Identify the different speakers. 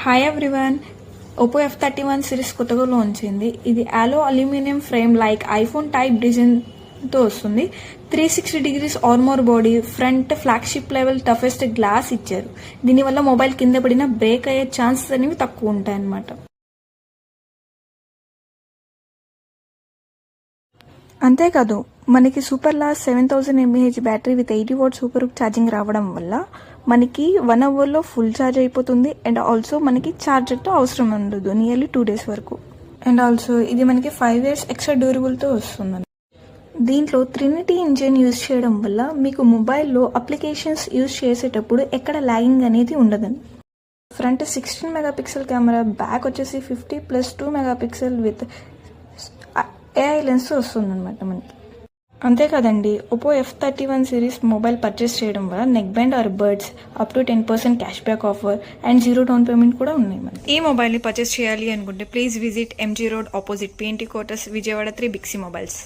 Speaker 1: Hi everyone. Oppo F31 series కొత్తగా launch అయింది. ఇది ఆలో aluminium frame like iPhone type డిజైన్తో వస్తుంది. 360 degrees armour body, front flagship level toughest glass ఇచ్చారు. దీనివల్ల మొబైల్ కింద పడినా బ్రేక్ అయ్యే ఛాన్సెస్ అనేవి తక్కువ ఉంటాయన్నమాట. అంతేకాదు మనకి super last 7000 mAh battery with 80 what super charging రావడం వల్ల మనకి 1 అవర్లో ఫుల్ ఛార్జ్ అయిపోతుంది. అండ్ ఆల్సో మనకి ఛార్జర్తో అవసరం ఉండదు నియర్లీ 2 days వరకు. అండ్ ఆల్సో ఇది మనకి 5 years ఎక్స్ట్రా డ్యూరబుల్తో వస్తుంది. దీంట్లో ట్రినిటీ ఇంజిన్ యూజ్ చేయడం వల్ల మీకు మొబైల్లో అప్లికేషన్స్ యూజ్ చేసేటప్పుడు ఎక్కడ ల్యాగింగ్ అనేది ఉండదండి. ఫ్రంట్ 16 మెగాపిక్సెల్ కెమెరా, బ్యాక్ వచ్చేసి 50+2 మెగాపిక్సెల్ విత్ AI లెన్స్ వస్తుందన్నమాట మనకి. అంతేకాదండి, Oppo F31 series mobile purchase చేయడం వల్ల neckband or buds up to 10% cash back offer and 0 down payment కూడా ఉన్నాయి మనకి. ఈ మొబైల్ని పర్చేస్ చేయాలి అనుకుంటే please visit MG road opposite PNT quarters, Vijayawada 3 బిక్సీ మొబైల్స్.